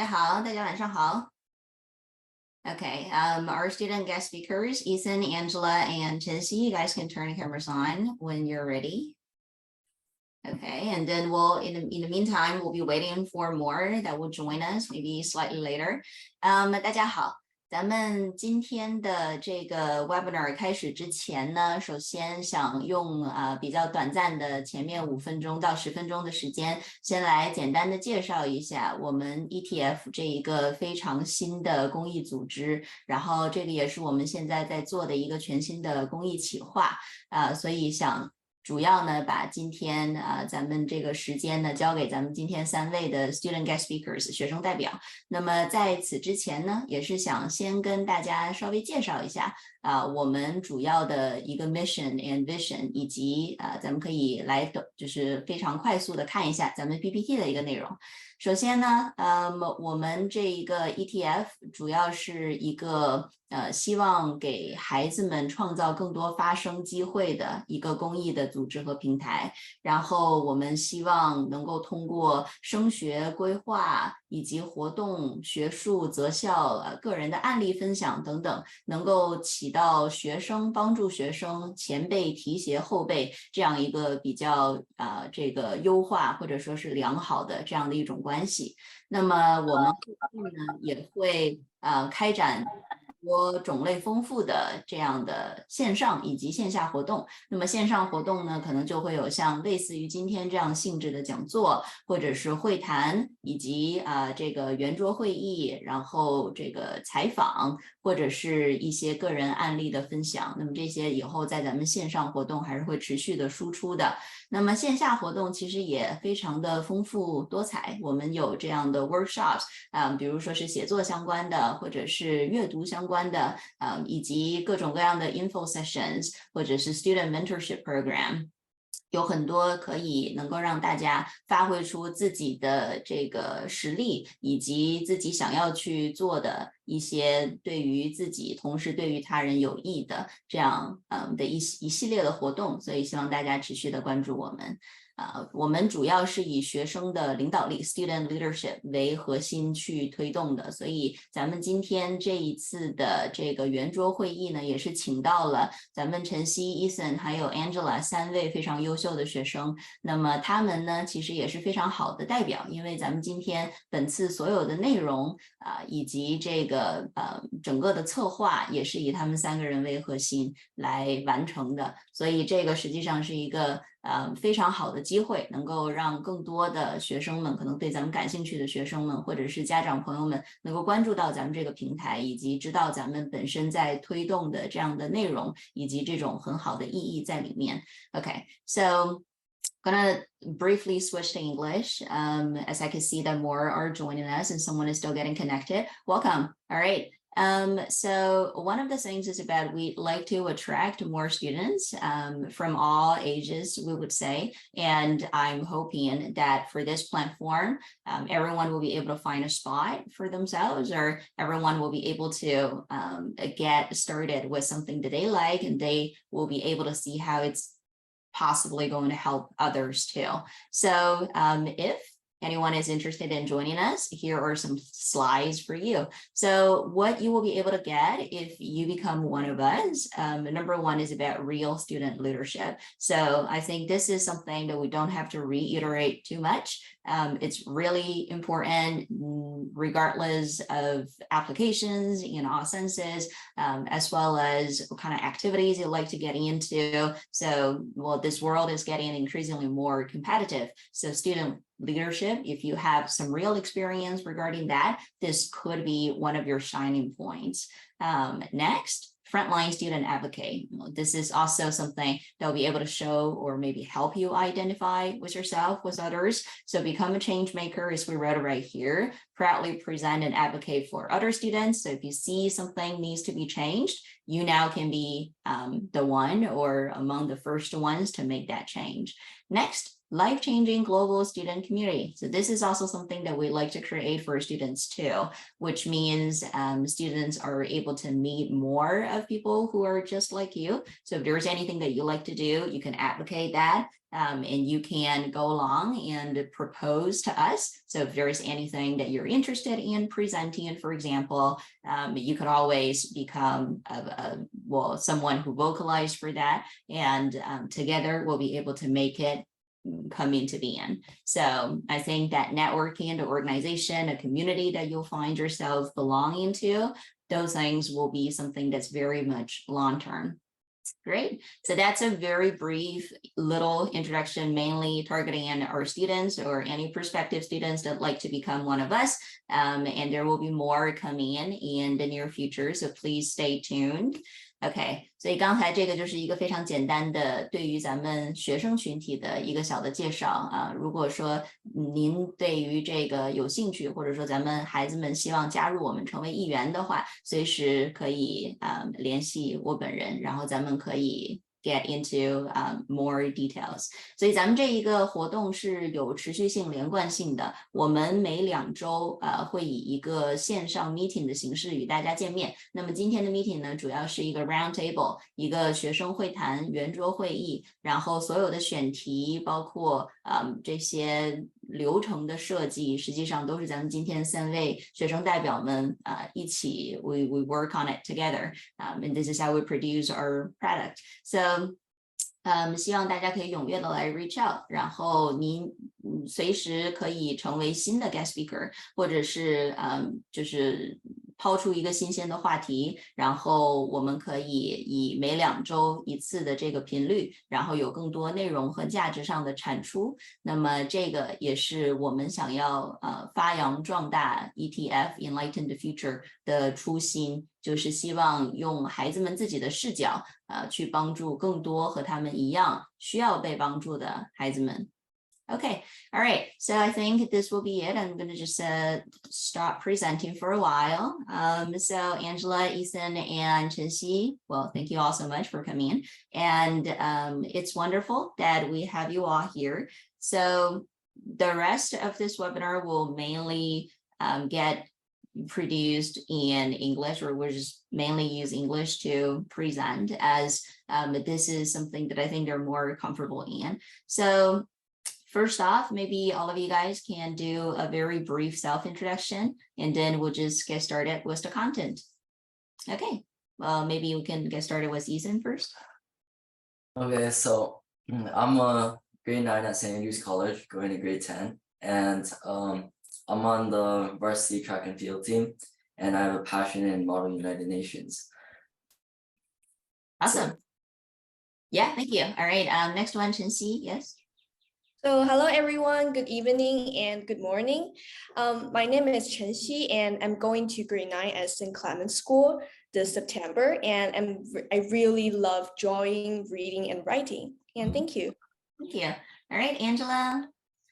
家好，大家晚上好。Okay, our student guest speakers, Ethan, Angela, and Chenxi, you guys can turn the cameras on when you're ready. Okay, and then we'll, in the meantime, we'll be waiting for more that will join us, maybe slightly later. 大家好。咱们今天的这个 webinar 开始之前呢，首先想用比较短暂的前面5分钟到10分钟的时间，先来简单的介绍一下我们 ETF 这一个非常新的公益组织，然后这个也是我们现在在做的一个全新的公益企划所以想主要呢，把今天咱们这个时间呢交给咱们今天3位的 student guest speakers 学生代表。那么在此之前呢，也是想先跟大家稍微介绍一下我们主要的一个 mission and vision， 以及咱们可以来就是非常快速的看一下咱们 PPT 的一个内容。首先呢，我们这一个 ETF 主要是一个希望给孩子们创造更多发声机会的一个公益的组织和平台。然后我们希望能够通过升学规划以及活动、学术、择校、个人的案例分享等等，能够起到帮助学生前辈提携后辈这样一个比较这个优化或者说是良好的这样的一种关系。那么我们后续呢也会开展多种类丰富的这样的线上以及线下活动。那么线上活动呢，可能就会有像类似于今天这样性质的讲座，或者是会谈，以及这个圆桌会议，然后这个采访，或者是一些个人案例的分享。那么这些以后在咱们线上活动还是会持续的输出的。那么线下活动其实也非常的丰富多彩，我们有这样的 workshops，比如说是写作相关的，或者是阅读相关的，以及各种各样的 info sessions， 或者是 student mentorship program。有很多可以能够让大家发挥出自己的这个实力，以及自己想要去做的一些对于自己同时对于他人有益的这样的一系列的活动，所以希望大家持续的关注我们。我们主要是以学生的领导力 student leadership 为核心去推动的，所以咱们今天这一次的这个圆桌会议呢，也是请到了咱们晨曦、Ethan 还有 Angela 3位非常优秀的学生。那么他们呢其实也是非常好的代表，因为咱们今天本次所有的内容以及这个整个的策划也是以他们3个人为核心来完成的，所以这个实际上是一个非常好的机会，能够让更多的学生们，可能对咱们感兴趣的学生们，或者是家长朋友们，能够关注到咱们这个平台，以及知道咱们本身在推动的这样的内容，以及这种很好的意义在里面。Okay, so gonna briefly switch to English as I can see that more are joining us and someone is still getting connected. Welcome. All right. So one of the things is about we'd like to attract more students from all ages, we would say, and I'm hoping that for this platform, everyone will be able to find a spot for themselves, or everyone will be able to get started with something that they like, and they will be able to see how it's possibly going to help others too. So if anyone is interested in joining us, here are some slides for you. So what you will be able to get if you become one of us, number one is about real student leadership. So I think this is something that we don't have to reiterate too much. It's really important regardless of applications in all senses, as well as what kind of activities you like to get into. So, well, this world is getting increasingly more competitive. So student leadership, if you have some real experience regarding that, this could be one of your shining points. Next, frontline student advocate. This is also something that will be able to show or maybe help you identify with yourself, with others. So become a change maker, as we wrote right here. Proudly present and advocate for other students. So if you see something needs to be changed, you now can be the one or among the first ones to make that change. Next, life-changing global student community. So this is also something that we like to create for students too, which means students are able to meet more of people who are just like you. So if there's anything that you like to do, you can advocate that. And you can go along and propose to us. So if there's anything that you're interested in presenting, for example, you could always become someone who vocalized for that, and together we'll be able to make it come into being. So I think that networking, the organization, a community that you'll find yourself belonging to, those things will be something that's very much long-term. Great. So that's a very brief little introduction, mainly targeting our students or any prospective students that like to become one of us. And there will be more coming in the near future. So please stay tuned. OK， 所以刚才这个就是一个非常简单的对于咱们学生群体的一个小的介绍啊。如果说您对于这个有兴趣，或者说咱们孩子们希望加入我们成为一员的话，随时可以联系我本人，然后咱们可以get into more details. 所以咱们这一个活动是有持续性、连贯性的。我们每2周会以一个线上 meeting 的形式与大家见面。那么今天的 meeting 呢，主要是一个 roundtable， 一个学生会谈圆桌会议，然后所有的选题，包括这些流程的设计，实际上都是咱们今天3位学生代表们一起 we work on it together, and this is how we produce our product. So希望大家可以踊跃的来 reach out， 然后您随时可以成为新的 guest speaker， 或者是就是抛出一个新鲜的话题，然后我们可以以每2周1次的这个频率，然后有更多内容和价值上的产出。那么这个也是我们想要发扬壮大 ETF Enlighten the Future 的初心，就是希望用孩子们自己的视角去帮助更多和他们一样需要被帮助的孩子们。Okay, all right, so I think this will be it. I'm going to just stop presenting for a while. So Angela, Ethan, and Chenxi, well, thank you all so much for coming in. And it's wonderful that we have you all here. So the rest of this webinar will mainly get produced in English, or we'll just mainly use English to present, as this is something that I think they're more comfortable in. So first off, maybe all of you guys can do a very brief self-introduction, and then we'll just get started with the content. Okay, well, maybe we can get started with Ethan first. Okay, so I'm a grade 9 at St. Andrews College, going to grade 10, and I'm on the varsity track and field team, and I have a passion in modeling United Nations. Awesome. Yeah, thank you. All right, next one, Chenxi, yes. So hello everyone, good evening and good morning. My name is Chenxi and I'm going to grade 9 at St. Clement's School this September, and I really love drawing, reading, and writing. And thank you. Thank you. All right, Angela.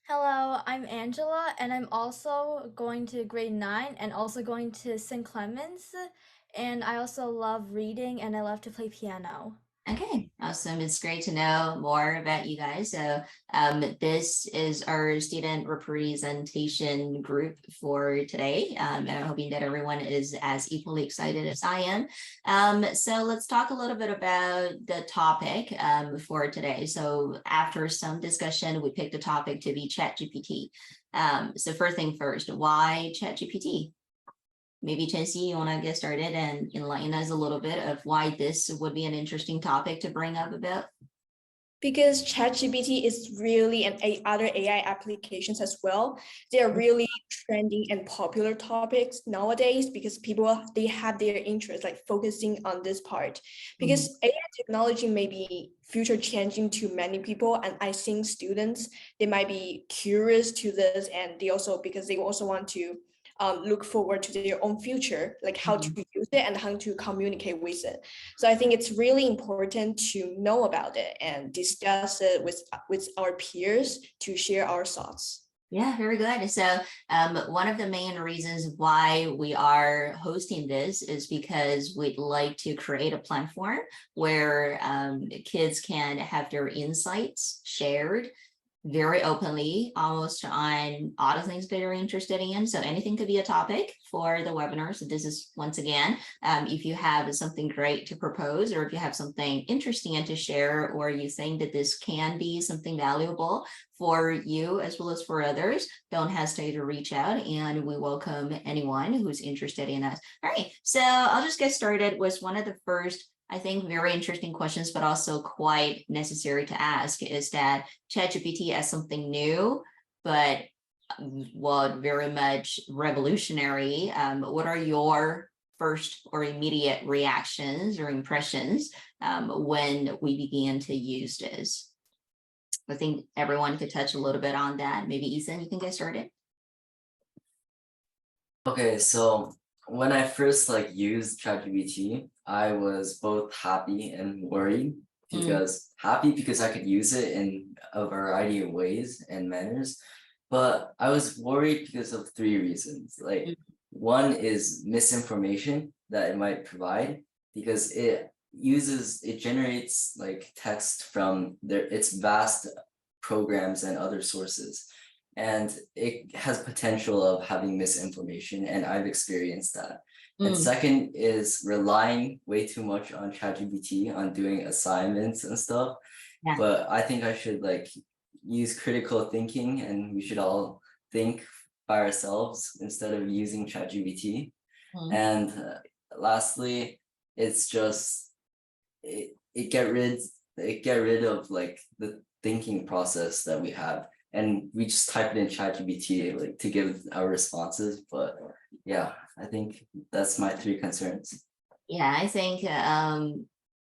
Hello, I'm Angela, and I'm also going to grade 9 and also going to St. Clement's. And I also love reading and I love to play piano. Okay, awesome. It's great to know more about you guys. So this is our student representation group for today. And I'm hoping that everyone is as equally excited as I am. So let's talk a little bit about the topic for today. So after some discussion, we picked a topic to be ChatGPT. So first thing first, why ChatGPT? Maybe Chenxi, you want to get started and enlighten us a little bit of why this would be an interesting topic to bring up about? Because ChatGPT is really, and other AI applications as well, they are really trending and popular topics nowadays because people, they have their interest like focusing on this part. Because AI technology may be future changing to many people, and I think students, they might be curious to this, and they also, because they also want to look forward to their own future, like how to use it and how to communicate with it. So I think it's really important to know about it and discuss it with our peers to share our thoughts. Yeah, very good. So one of the main reasons why we are hosting this is because we'd like to create a platform where kids can have their insights shared very openly, almost on all the things that you're interested in. So anything could be a topic for the webinar. So this is, once again, if you have something great to propose, or if you have something interesting to share, or you think that this can be something valuable for you as well as for others, don't hesitate to reach out, and we welcome anyone who's interested in us. All right, so I'll just get started with one of the first, I think, very interesting questions, but also quite necessary to ask, is that ChatGPT as something new, but well, very much revolutionary. What are your first or immediate reactions or impressions when we began to use this? I think everyone could touch a little bit on that. Maybe Ethan, you can get started. Okay, so when I first used ChatGPT, I was both happy and worried, because happy because I could use it in a variety of ways and manners, but I was worried because of three reasons. One is misinformation that it might provide, because it generates text from its vast programs and other sources, and it has potential of having misinformation, and I've experienced that. And second is relying way too much on ChatGPT on doing assignments and stuff. Yeah. But I think I should use critical thinking, and we should all think by ourselves instead of using ChatGPT. And lastly, it's just it get rid of the thinking process that we have, and we just type it in ChatGPT to give our responses. But yeah, I think that's my three concerns. Yeah, I think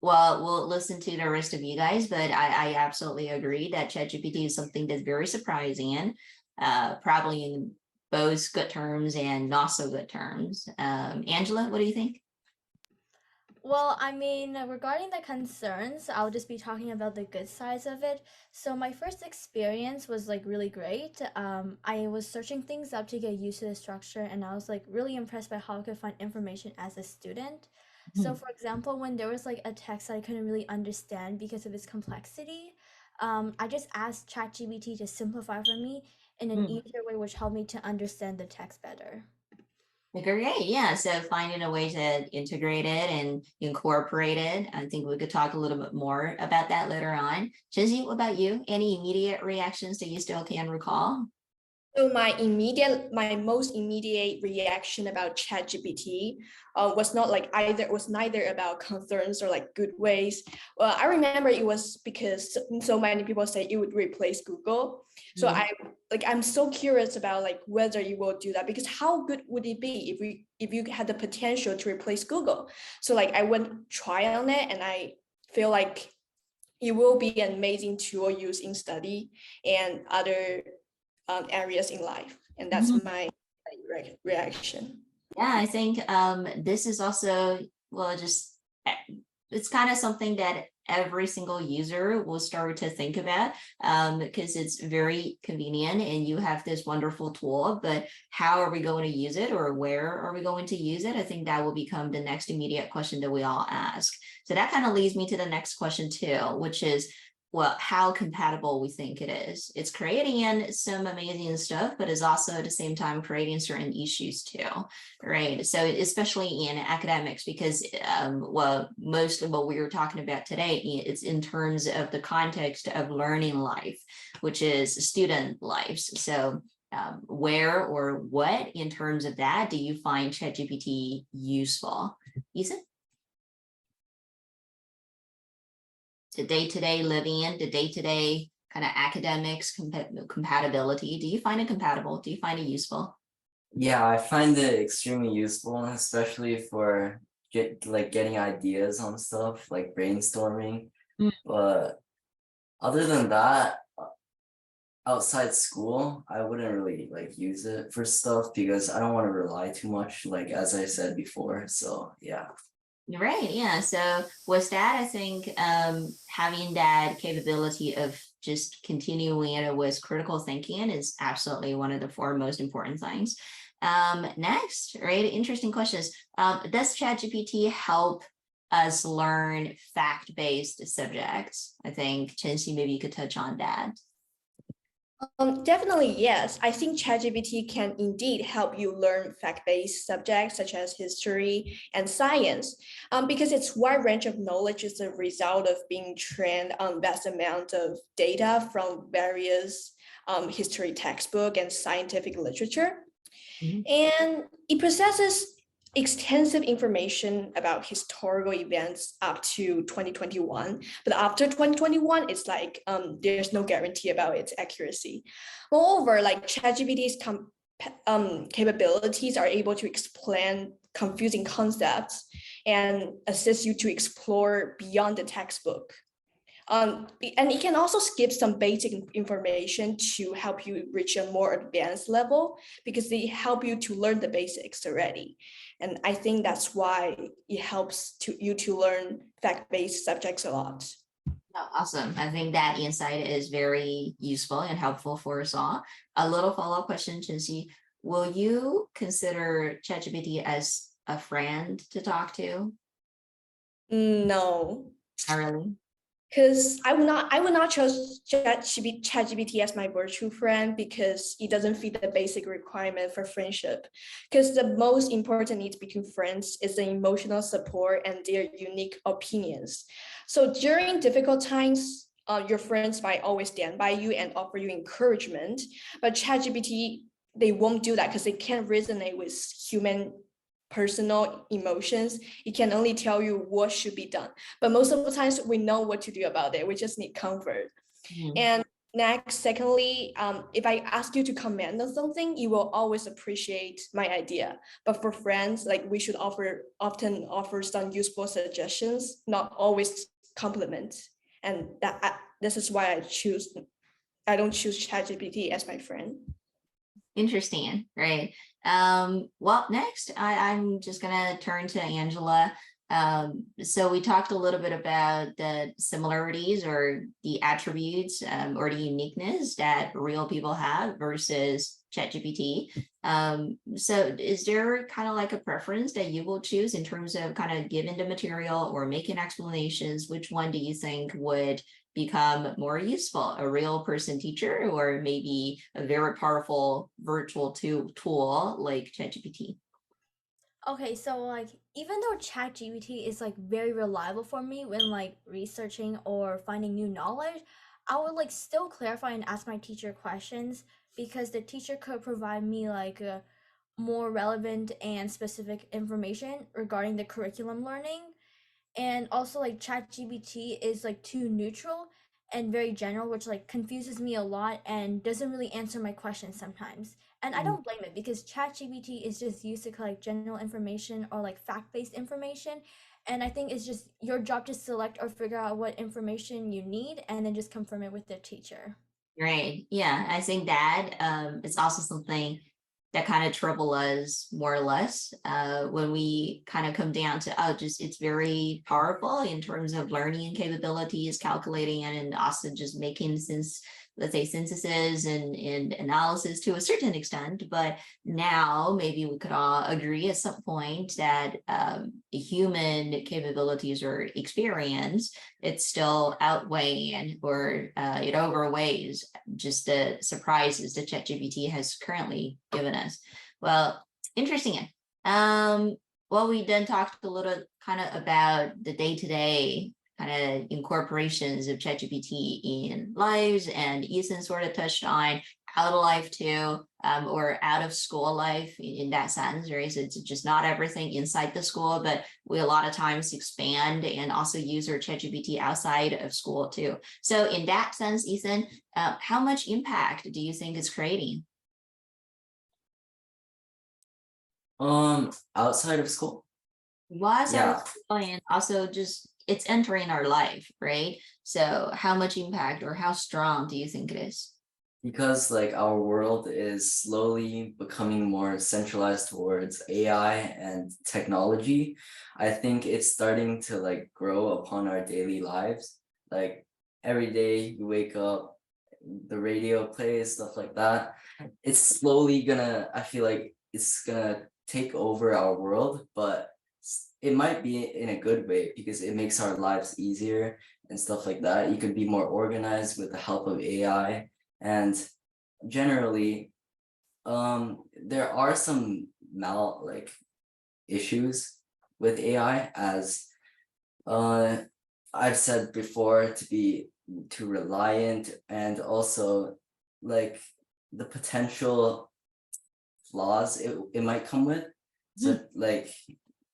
well, we'll listen to the rest of you guys, but I absolutely agree that ChatGPT is something that's very surprising, probably in both good terms and not so good terms. Angela, what do you think? Well, I mean, regarding the concerns, I'll just be talking about the good sides of it. So my first experience was really great. I was searching things up to get used to the structure, and I was really impressed by how I could find information as a student. So for example, when there was a text that I couldn't really understand because of its complexity, I just asked ChatGPT to simplify for me in an easier way, which helped me to understand the text better. Great, yeah. So finding a way to integrate it and incorporate it. I think we could talk a little bit more about that later on. Chenxi, what about you? Any immediate reactions that you still can recall? So my most immediate reaction about ChatGPT was not was neither about concerns or good ways. Well, I remember it was because so many people say it would replace Google. So I'm so curious about whether you will do that, because how good would it be if you had the potential to replace Google? So I went try on it, and I feel like it will be an amazing tool used in study and other areas in life, and that's my reaction. Yeah, I think this is also, well, just it's kind of something that every single user will start to think about, because it's very convenient and you have this wonderful tool, but how are we going to use it, or where are we going to use it? I think that will become the next immediate question that we all ask. So that kind of leads me to the next question too, which is, well, how compatible we think it is. It's creating some amazing stuff, but it's also at the same time creating certain issues too, right? So especially in academics, because well, most of what we were talking about today, it's in terms of the context of learning life, which is student lives. So where or what in terms of that do you find ChatGPT useful? Ethan? The day-to-day living, the day-to-day kind of academics compatibility. Do you find it compatible? Do you find it useful? Yeah, I find it extremely useful, especially for getting ideas on stuff, like brainstorming. But other than that, outside school, I wouldn't really use it for stuff, because I don't want to rely too much, as I said before. So yeah. Right, yeah. So with that, I think having that capability of just continuing it with critical thinking is absolutely one of the four most important things. Next, right, interesting questions. Does ChatGPT help us learn fact-based subjects? I think Chenxi, maybe you could touch on that. Definitely, yes. I think ChatGPT can indeed help you learn fact-based subjects such as history and science, because its wide range of knowledge is a result of being trained on vast amount of data from various history textbook and scientific literature. Mhm. And it possesses extensive information about historical events up to 2021, but after 2021 it's like there's no guarantee about its accuracy. Moreover, like ChatGPT's capabilities are able to explain confusing concepts and assist you to explore beyond the textbook. And it can also skip some basic information to help you reach a more advanced level because they help you to learn the basics already. And I think that's why it helps you to learn fact-based subjects a lot. Oh, awesome. I think that insight is very useful and helpful for us all. A little follow-up question, Chenxi. Will you consider ChatGPT as a friend to talk to? No, Not really. because I would not choose ChatGPT as my virtual friend because it doesn't fit the basic requirement for friendship. Because the most important needs between friends is the emotional support and their unique opinions. So during difficult times, your friends might always stand by you and offer you encouragement, but ChatGPT, they won't do that because they can't resonate with human personal emotions. It can only tell you what should be done. But most of the times we know what to do about it. We just need comfort. Mhm. And next, secondly, if I ask you to comment on something, you will always appreciate my idea. But for friends, like we should often offer some useful suggestions, not always compliments. And this is why I don't choose ChatGPT as my friend. Interesting, right? Well, next, I'm just gonna turn to Angela. So we talked a little bit about the similarities or the attributes or the uniqueness that real people have versus ChatGPT. So is there kind of like a preference that you will choose in terms of kind of giving the material or making explanations? Which one do you think would become more useful, a real person teacher or maybe a very powerful virtual tool like ChatGPT? Okay, so like even though ChatGPT is like very reliable for me when like researching or finding new knowledge, I would like still clarify and ask my teacher questions because the teacher could provide me like a more relevant and specific information regarding the curriculum learning. And also like ChatGPT is like too neutral and very general, which like confuses me a lot and doesn't really answer my questions sometimes. And I don't blame it because ChatGPT is just used to collect general information or like fact-based information. And I think it's just your job to select or figure out what information you need and then just confirm it with the teacher. Right. Yeah, I think that it's also something that kind of trouble us more or less when we kind of come down to, oh, just it's very powerful in terms of learning capabilities, calculating and also just making sense, let's say synthesis and analysis to a certain extent. But now maybe we could all agree at some point that human capabilities or experience, it's still outweighing or it overweighs just the surprises that ChatGPT has currently given us. Well, interesting. Well, we then talked a little kind of about the day-to-day kind of incorporations of ChatGPT in lives, and Ethan sort of touched on out of life too, or out of school life in that sense, right? So it's just not everything inside the school, but we a lot of times expand and also use our ChatGPT outside of school too. So in that sense, Ethan, how much impact do you think it's creating? Outside of school? Was Yeah. and also just it's entering our life, right? So how much impact or how strong do you think it is? because like our world is slowly becoming more centralized towards AI and technology, I think it's starting to like grow upon our daily lives. Like every day you wake up, the radio plays, stuff like that. It's slowly gonna, I feel like it's gonna take over our world, but it might be in a good way because it makes our lives easier and stuff like that. You could be more organized with the help of AI. And generally, there are some issues with AI, as I've said before, to be too reliant, and also like the potential flaws it might come with. So like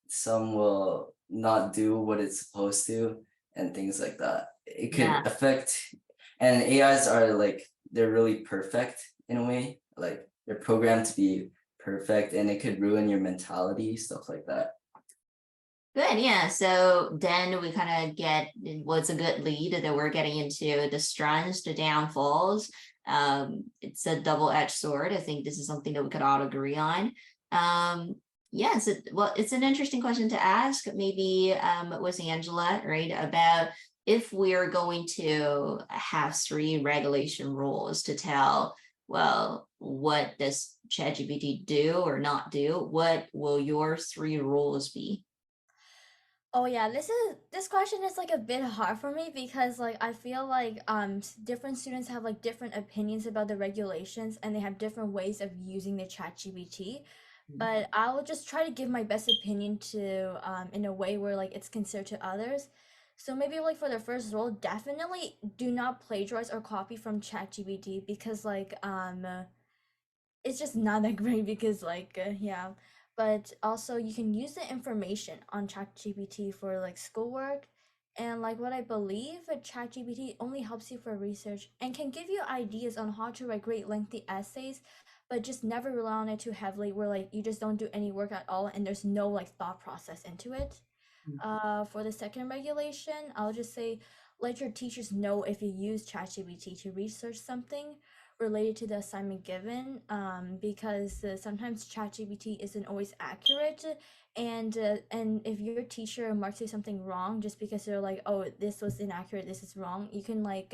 some will not do what it's supposed to and things like that. It could Yeah. affect, and AIs are like, they're really perfect in a way, like they're programmed to be perfect, and it could ruin your mentality, stuff like that. Good, yeah. So then we kind of get what's a good lead that we're getting into the strengths, the downfalls. It's a double-edged sword. I think this is something that we could all agree on. Yes, well, it's an interesting question to ask, maybe with Angela, right? About if we're going to have 3 regulation rules to tell, well, what does ChatGPT do or not do? What will your 3 rules be? Oh yeah, this question is like a bit hard for me because like I feel like different students have like different opinions about the regulations and they have different ways of using the ChatGPT. But I'll just try to give my best opinion to in a way where like it's considered to others. So maybe like for the first rule, definitely do not plagiarize or copy from ChatGPT because like it's just not that great because like yeah, but also you can use the information on ChatGPT for like schoolwork, and like what I believe ChatGPT only helps you for research and can give you ideas on how to write great lengthy essays, but just never rely on it too heavily where like you just don't do any work at all and there's no like thought process into it. For the second regulation, I'll just say let your teachers know if you use ChatGPT to research something related to the assignment given, because sometimes ChatGPT isn't always accurate, and if your teacher marks you something wrong just because they're like, oh, this was inaccurate, this is wrong, you can like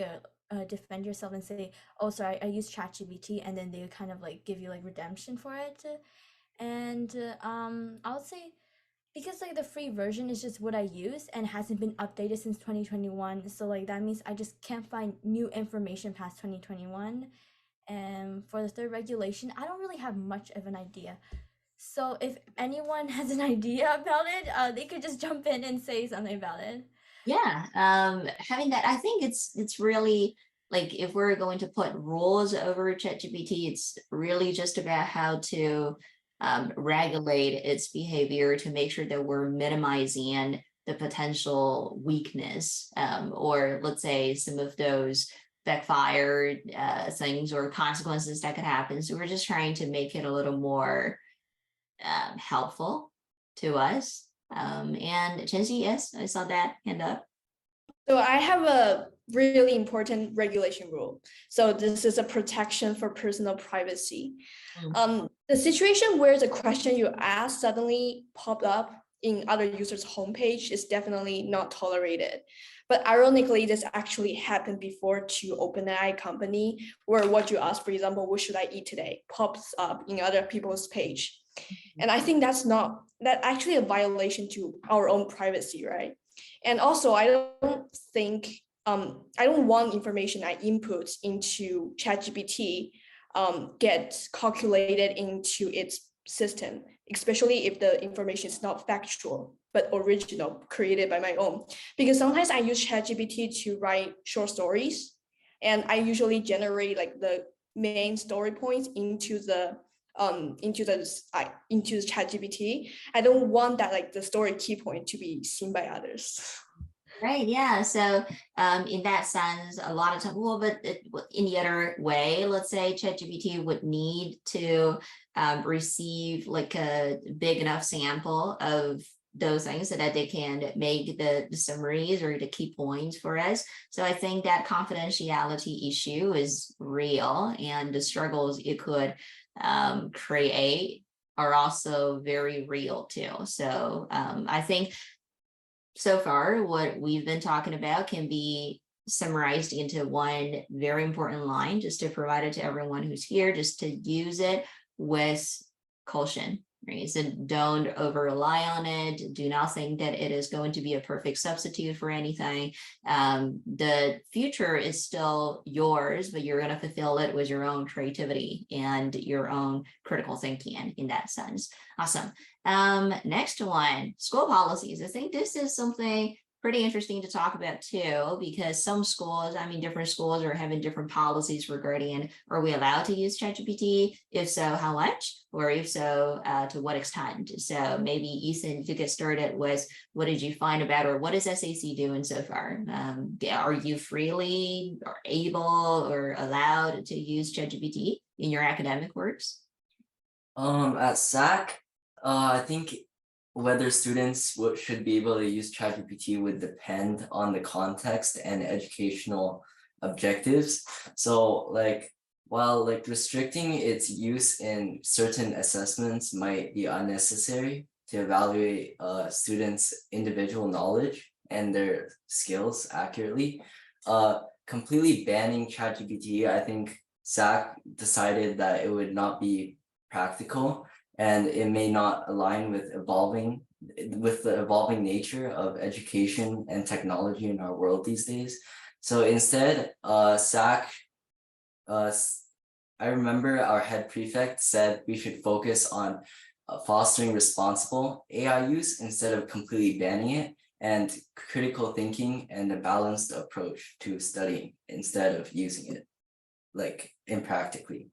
defend yourself and say, oh, sorry, I used ChatGPT, and then they kind of like give you like redemption for it, and I would say because like the free version is just what I use and hasn't been updated since 2021, so like that means I just can't find new information past 2021. And for the third regulation, I don't really have much of an idea. So if anyone has an idea about it, they could just jump in and say something about it. Yeah, having that, I think it's really like if we're going to put rules over ChatGPT, it's really just about how to regulate its behavior to make sure that we're minimizing the potential weakness, or let's say some of those backfired things or consequences that could happen. So we're just trying to make it a little more helpful to us. And Chenxi, yes, I saw that hand up. So I have a really important regulation rule. So this is a protection for personal privacy. The situation where the question you asked suddenly popped up in other users' homepage is definitely not tolerated. But ironically, this actually happened before to OpenAI company, where what you ask, for example, what should I eat today, pops up in other people's page. And I think that's actually a violation to our own privacy, right? And also, I don't want information I input into ChatGPT get calculated into its system, especially if the information is not factual but original, created by my own. Because sometimes I use ChatGPT to write short stories, and I usually generate like the main story points into the ChatGPT. I don't want that like the story key point to be seen by others. Right, yeah. So in that sense, a lot of time, well, but in the other way, let's say ChatGPT would need to receive like a big enough sample of those things so that they can make the summaries or the key points for us. So I think that confidentiality issue is real, and the struggles it could create are also very real too. So I think so far what we've been talking about can be summarized into one very important line, just to provide it to everyone who's here, just to use it with caution, right? So don't over rely on it. Do not think that it is going to be a perfect substitute for anything. The future is still yours, but you're going to fulfill it with your own creativity and your own critical thinking in that sense. Awesome. Next one, school policies. I think this is something pretty interesting to talk about too, because some schools, I mean, different schools are having different policies regarding, are we allowed to use ChatGPT? If so, how much? Or if so, to what extent? So maybe Ethan, to get started with, what did you find about, or what is SAC doing so far? Are you freely or able or allowed to use ChatGPT in your academic works? At SAC, I think whether students should be able to use ChatGPT would depend on the context and educational objectives. So like, while like restricting its use in certain assessments might be unnecessary to evaluate students' individual knowledge and their skills accurately, completely banning ChatGPT, I think SAC decided that it would not be practical, and it may not align with the evolving nature of education and technology in our world these days. So instead, SAC, I remember our head prefect said we should focus on fostering responsible AI use instead of completely banning it, and critical thinking and a balanced approach to studying instead of using it like impractically.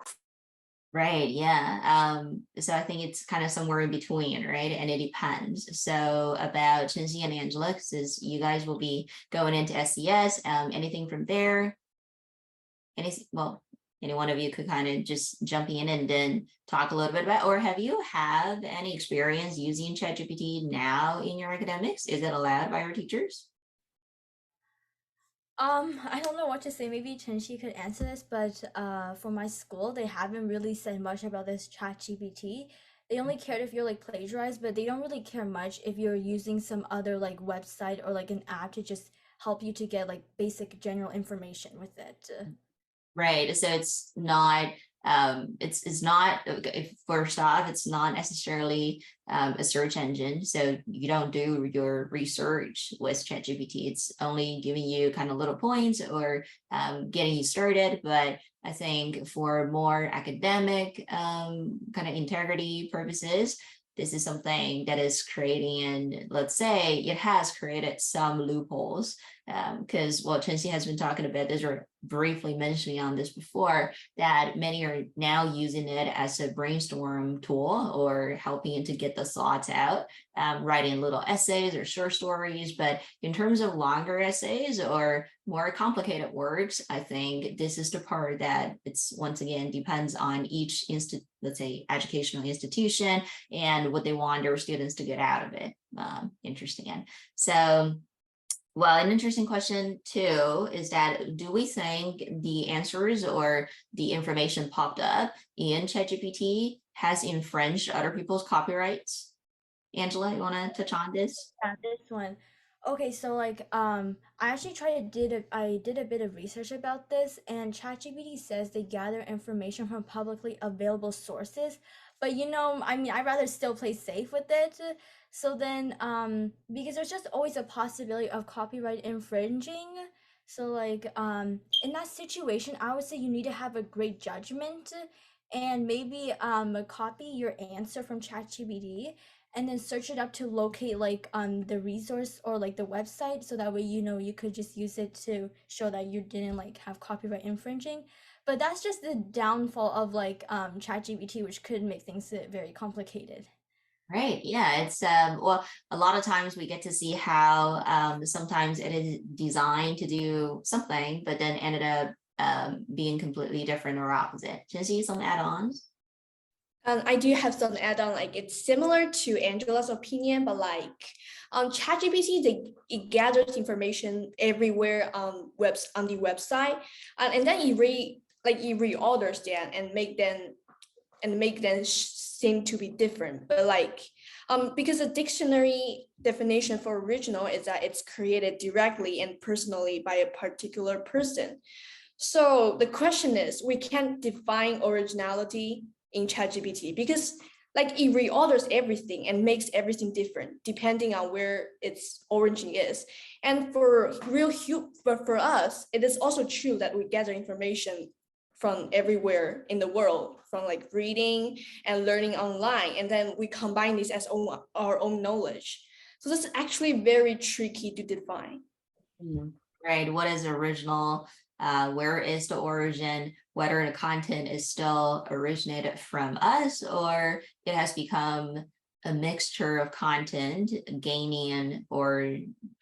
Right, yeah. So I think it's kind of somewhere in between, right? And it depends. So about Chenxi and Angela, because you guys will be going into SCS, anything from there? Any one of you could kind of just jump in and then talk a little bit about, or have you had any experience using ChatGPT now in your academics? Is it allowed by your teachers? I don't know what to say. Maybe Chenxi could answer this, but for my school, they haven't really said much about this ChatGPT. They only cared if you're like plagiarized, but they don't really care much if you're using some other like website or like an app to just help you to get like basic general information with it. Right, so it's not first off, it's not necessarily a search engine, so you don't do your research with ChatGPT. It's only giving you kind of little points or getting you started. But I think for more academic kind of integrity purposes, this is something that is creating, and let's say it has created some loopholes, because what Chenxi has been talking about this, or briefly mentioning on this before, that many are now using it as a brainstorm tool or helping to get the thoughts out, writing little essays or short stories. But in terms of longer essays or more complicated works, I think this is the part that it's, once again, depends on each let's say educational institution and what they want their students to get out of it. Interesting. So, well, an interesting question too is that, do we think the answers or the information popped up in ChatGPT has infringed other people's copyrights? Angela, you want to touch on this? Yeah, this one. Okay, so like I actually I did a bit of research about this, and ChatGPT says they gather information from publicly available sources, but I mean, I'd rather still play safe with it. So then because there's just always a possibility of copyright infringing. So like in that situation, I would say you need to have a great judgment and maybe copy your answer from ChatGPT and then search it up to locate like the resource or like the website, so that way you could just use it to show that you didn't like have copyright infringing. But that's just the downfall of like ChatGPT, which could make things very complicated. Right. Yeah. It's well, a lot of times we get to see how sometimes it is designed to do something, but then ended up being completely different or opposite. Jesse, some add-ons? And I do have some add-on, like it's similar to Angela's opinion, but like ChatGPT, it gathers information everywhere on the website, and then it reorders them and make them seem to be different. But like because the dictionary definition for original is that it's created directly and personally by a particular person. So the question is, we can't define originality in ChatGPT because like it reorders everything and makes everything different depending on where its origin is. And for for us, it is also true that we gather information from everywhere in the world, from like reading and learning online, and then we combine this as our own knowledge. So this is actually very tricky to define. Right, what is original? Where is the origin? Whether the content is still originated from us or it has become a mixture of content gaining or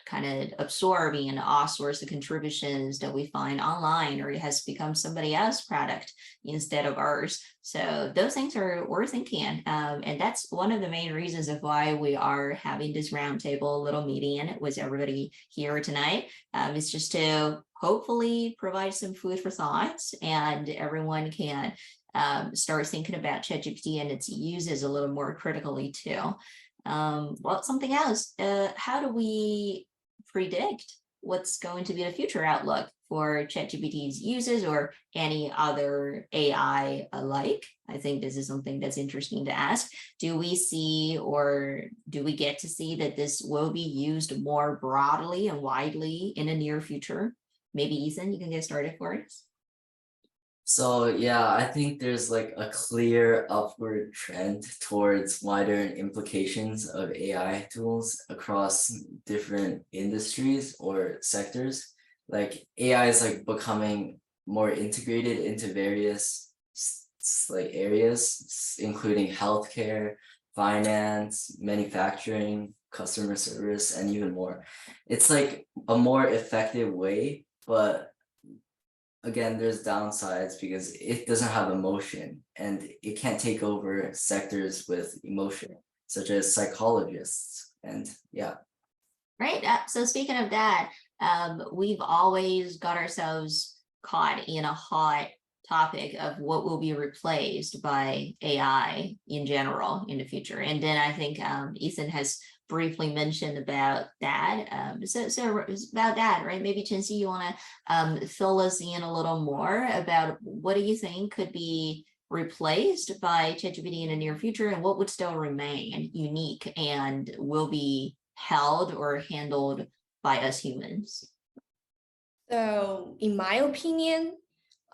kind of absorbing all sorts of contributions that we find online, or it has become somebody else's product instead of ours. So those things are worth thinking. And that's one of the main reasons of why we are having this roundtable little meeting with everybody here tonight. It's just to hopefully provide some food for thoughts, and everyone can start thinking about ChatGPT and its uses a little more critically too. Well, something else, how do we predict what's going to be the future outlook for ChatGPT's uses or any other AI alike? I think this is something that's interesting to ask. Do we see, or do we get to see that this will be used more broadly and widely in the near future? Maybe Ethan, you can get started for us. So yeah, I think there's like a clear upward trend towards wider implications of AI tools across different industries or sectors. Like AI is like becoming more integrated into various like areas, including healthcare, finance, manufacturing, customer service, and even more. It's like a more effective way, but again, there's downsides because it doesn't have emotion and it can't take over sectors with emotion, such as psychologists. And yeah. Right. So speaking of that, we've always got ourselves caught in a hot topic of what will be replaced by AI in general in the future. And then I think Ethan has briefly mentioned about that. So about that, right? Maybe Chenxi, you want to fill us in a little more about what do you think could be replaced by ChatGPT in the near future, and what would still remain unique and will be held or handled by us humans? So in my opinion,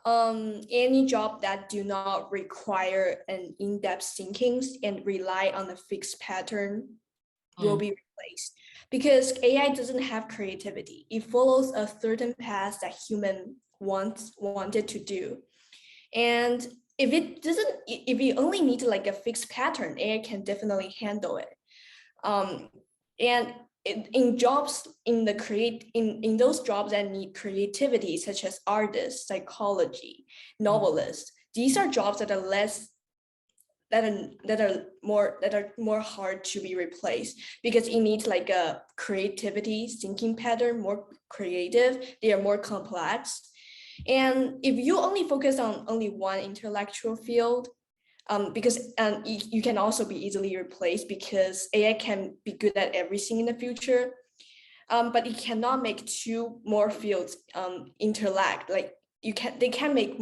any job that do not require an in-depth thinking and rely on a fixed pattern will be replaced, because AI doesn't have creativity. It follows a certain path that human wanted to do. And if it only needs like a fixed pattern, AI can definitely handle it. And in jobs in those jobs that need creativity, such as artists, psychology, novelists, these are jobs that are more hard to be replaced, because it needs like a creativity thinking pattern, more creative, they are more complex. And if you only focus on only one intellectual field, because you can also be easily replaced, because AI can be good at everything in the future, but it cannot make two more fields interact. Like they can make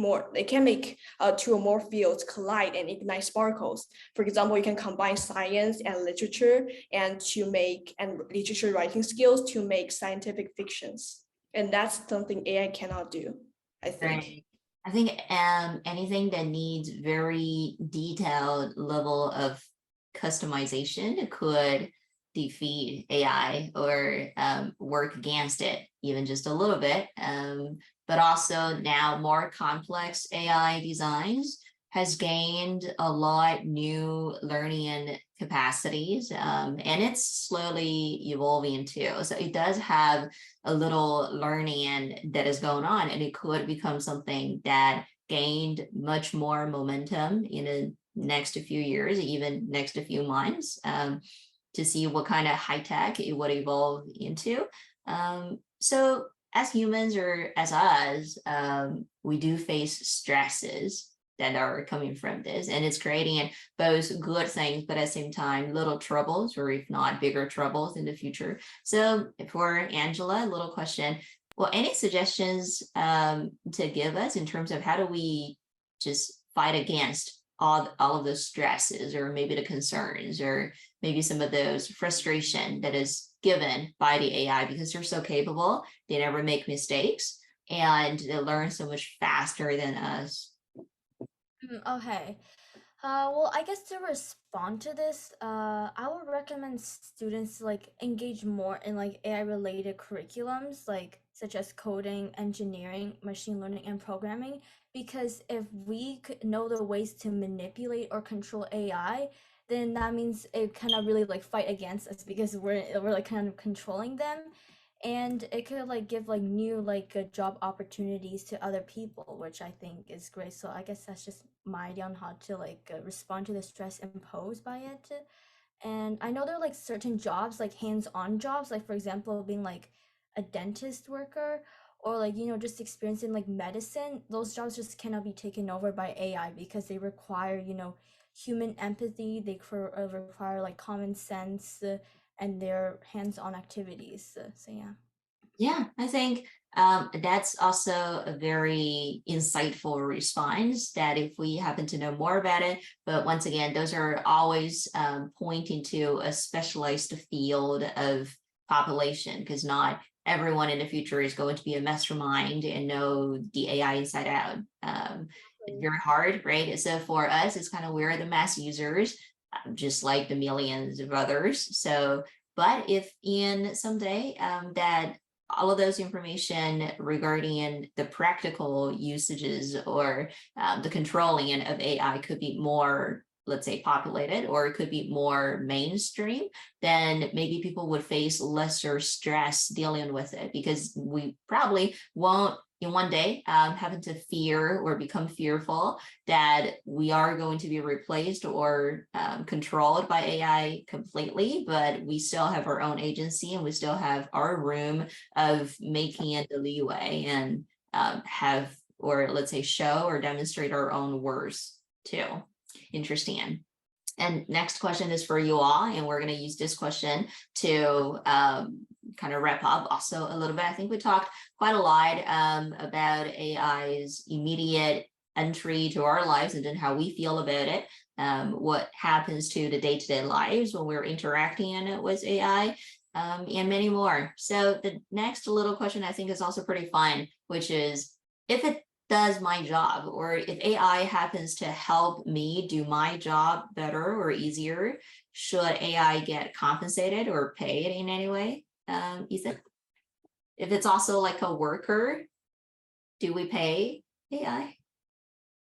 two or more fields collide and ignite sparkles. For example, you can combine science and literature and literature writing skills to make scientific fictions, and that's something AI cannot do, I think. Right. I think anything that needs very detailed level of customization could defeat AI or work against it even just a little bit. But also now more complex AI designs has gained a lot new learning capacities, and it's slowly evolving too. So it does have a little learning that is going on, and it could become something that gained much more momentum in the next few years, even next few months, to see what kind of high tech it would evolve into. So as humans or as us, we do face stresses that are coming from this, and it's creating both good things, but at the same time, little troubles, or if not bigger troubles in the future. So for Angela, a little question. Well, any suggestions to give us in terms of how do we just fight against all of those stresses, or maybe the concerns, or maybe some of those frustration that is given by the AI, because they're so capable, they never make mistakes, and they learn so much faster than us. Okay. Well, I guess to respond to this, I would recommend students to like engage more in like AI related curriculums, like such as coding, engineering, machine learning, and programming. Because if we could know the ways to manipulate or control AI, then that means it kind of really like fight against us because we're like kind of controlling them, and it could like give like new like job opportunities to other people, which I think is great. So I guess that's just my idea on how to like respond to the stress imposed by it. And I know there are like certain jobs, like hands-on jobs, like for example being like a dentist worker, or like just experiencing like medicine. Those jobs just cannot be taken over by AI because they require human empathy. They require like common sense, and their hands-on activities. So yeah. Yeah, I think that's also a very insightful response, that if we happen to know more about it, but once again, those are always pointing to a specialized field of population, because not everyone in the future is going to be a mastermind and know the AI inside out. It's very hard, right? So for us, it's kind of, we're the mass users, just like the millions of others. So, but if in someday that all of those information regarding the practical usages, or the controlling of AI could be more, let's say, populated, or it could be more mainstream, then maybe people would face lesser stress dealing with it, because we probably won't in one day happen to fear or become fearful that we are going to be replaced or controlled by AI completely, but we still have our own agency, and we still have our room of making it the leeway, and have, or let's say, show or demonstrate our own worth too. Interesting. And next question is for you all, and we're going to use this question to kind of wrap up also a little bit. I think we talked quite a lot about AI's immediate entry to our lives, and then how we feel about it, what happens to the day-to-day lives when we're interacting with AI, and many more. So the next little question I think is also pretty fun, which is, if it does my job, or if AI happens to help me do my job better or easier, should AI get compensated or paid in any way? Ethan, if it's also like a worker, do we pay AI?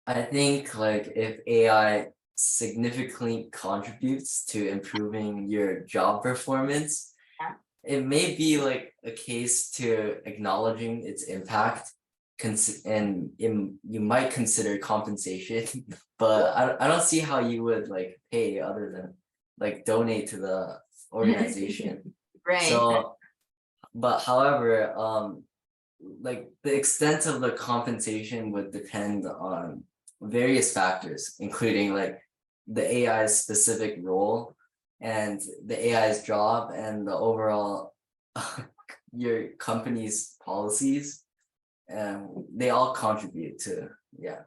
I think like if AI significantly contributes to improving your job performance, Yeah. it may be like a case to acknowledging its impact, and you might consider compensation, but I don't see how you would like pay other than like donate to the organization. Right. So, but however, like the extent of the compensation would depend on various factors, including like the AI's specific role and the AI's job and the overall your company's policies. And they all contribute to, yeah.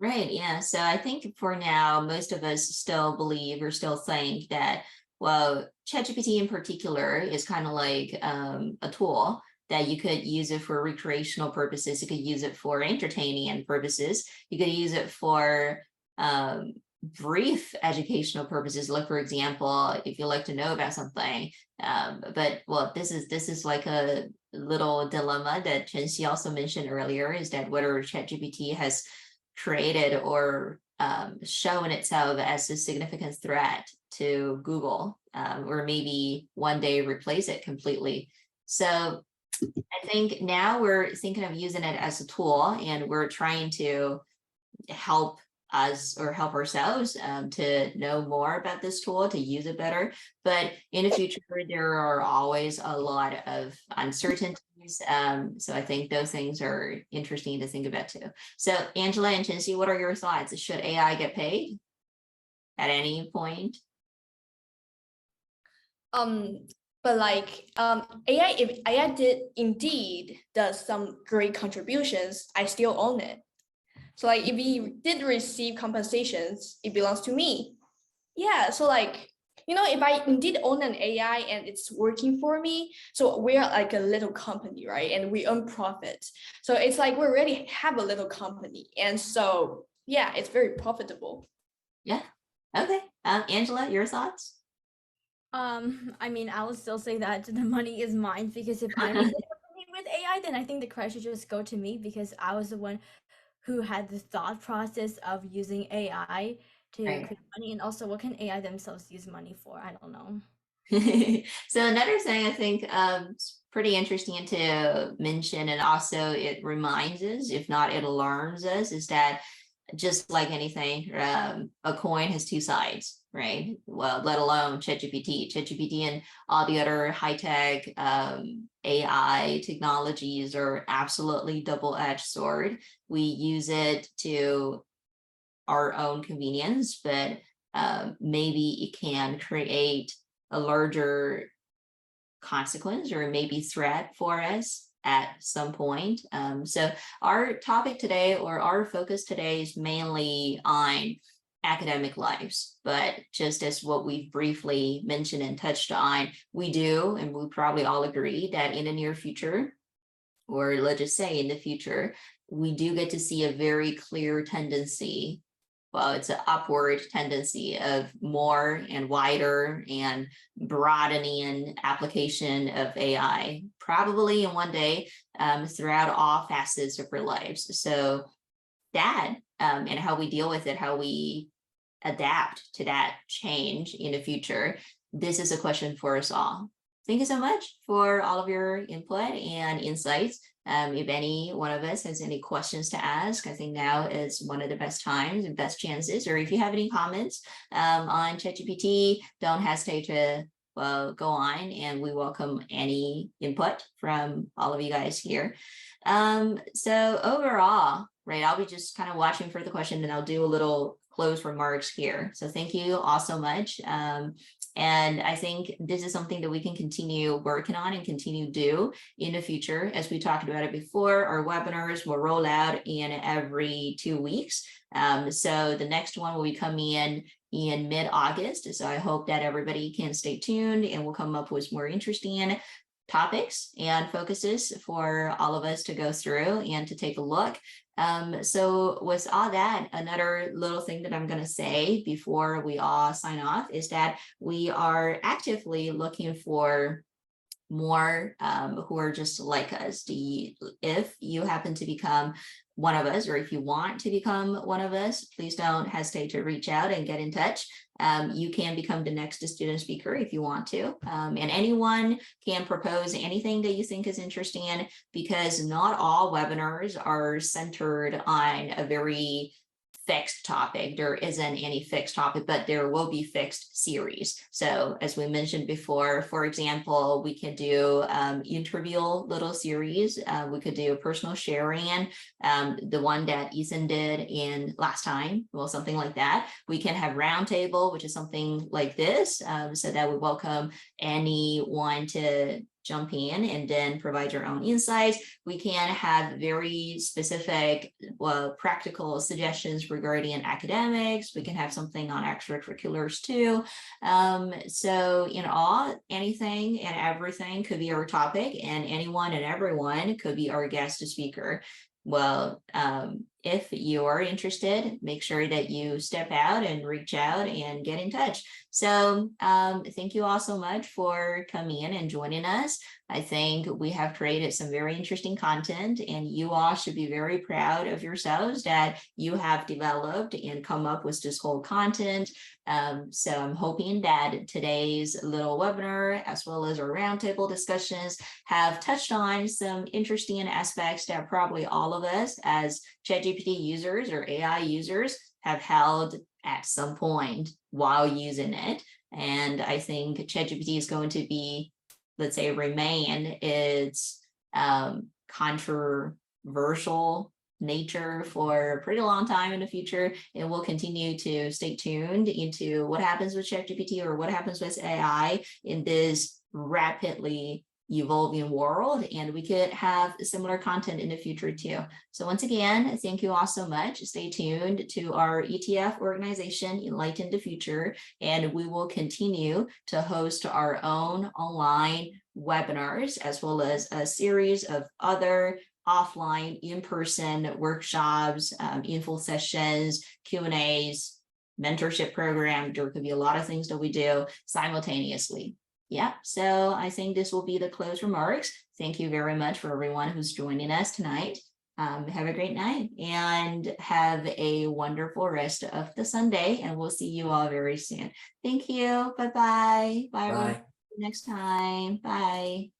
Right. Yeah. So I think for now, most of us still believe or still think that, well, ChatGPT in particular is kind of like a tool that you could use it for recreational purposes. You could use it for entertaining purposes. You could use it for brief educational purposes. Like, for example, if you like to know about something, but well, this is like a little dilemma that Chenxi also mentioned earlier, is that whether ChatGPT has created or shown itself as a significant threat to Google, or maybe one day replace it completely. So I think now we're thinking of using it as a tool, and we're trying to help us or help ourselves to know more about this tool, to use it better. But in the future, there are always a lot of uncertainties. So I think those things are interesting to think about too. So Angela and Chenxi, what are your thoughts? Should AI get paid at any point? But like AI, if AI did indeed does some great contributions, I still own it. So like if we did receive compensations, it belongs to me. Yeah, so like, you know, if I indeed own an AI and it's working for me, so we're like a little company, right? And we earn profit. So it's like we already have a little company. And so, yeah, it's very profitable. Yeah. Okay. Angela, your thoughts? I mean, I will still say that the money is mine, because if I was the company with AI, then I think the credit should just go to me, because I was the one who had the thought process of using AI to Right. create money. And also, what can AI themselves use money for? I don't know. So another thing I think is pretty interesting to mention, and also it reminds us, if not it alarms us, is that just like anything, a coin has two sides, right? Well, let alone ChatGPT and all the other high-tech AI technologies are absolutely double-edged sword. We use it to our own convenience, but maybe it can create a larger consequence or maybe threat for us at some point. So our topic today, or our focus today, is mainly on academic lives, but just as what we've briefly mentioned and touched on, we do, and we probably all agree that in the near future, or let's just say in the future, we do get to see a very clear tendency. Well, it's an upward tendency of more and wider and broadening application of AI, probably in one day, throughout all facets of our lives. So that and how we deal with it, how we adapt to that change in the future, this is a question for us all. Thank you so much for all of your input and insights. If any one of us has any questions to ask, I think now is one of the best times and best chances. Or if you have any comments on ChatGPT, don't hesitate to go on, and we welcome any input from all of you guys here. So overall, right, I'll be just kind of watching for the question, and I'll do a little close remarks here. So thank you all so much. And I think this is something that we can continue working on and continue do in the future. As we talked about it before, our webinars will roll out in every 2 weeks. So the next one will be coming in mid-August. So I hope that everybody can stay tuned, and we'll come up with more interesting topics and focuses for all of us to go through and to take a look. So with all that, another little thing that I'm going to say before we all sign off is that we are actively looking for more who are just like us. If you happen to become one of us, or if you want to become one of us, please don't hesitate to reach out and get in touch. You can become the next student speaker if you want to. And anyone can propose anything that you think is interesting, because not all webinars are centered on a very fixed topic. There isn't any fixed topic, but there will be fixed series. So as we mentioned before, for example, we could do interview little series. We could do personal sharing, the one that Ethan did in last time, well, something like that. We can have roundtable, which is something like this, so that we welcome anyone to jump in and then provide your own insights. We can have very specific, practical suggestions regarding academics. We can have something on extracurriculars too. So in all, anything and everything could be our topic, and anyone and everyone could be our guest speaker. Well, if you're interested, make sure that you step out and reach out and get in touch. So thank you all so much for coming in and joining us. I think we have created some very interesting content, and you all should be very proud of yourselves that you have developed and come up with this whole content. So I'm hoping that today's little webinar, as well as our roundtable discussions, have touched on some interesting aspects that probably all of us as ChatGPT users or AI users have held at some point while using it. And I think ChatGPT is going to be, let's say, remain its controversial nature for a pretty long time in the future, and we'll continue to stay tuned into what happens with ChatGPT or what happens with AI in this rapidly evolving world, and we could have similar content in the future too. So once again, thank you all so much. Stay tuned to our ETF organization, Enlighten the Future, and we will continue to host our own online webinars, as well as a series of other offline, in-person workshops, info sessions, Q&As, mentorship program. There could be a lot of things that we do simultaneously. Yeah, so I think this will be the close remarks. Thank you very much for everyone who's joining us tonight. Have a great night and have a wonderful rest of the Sunday, and we'll see you all very soon. Thank you. Bye-bye. Bye, everyone. Bye. Next time. Bye.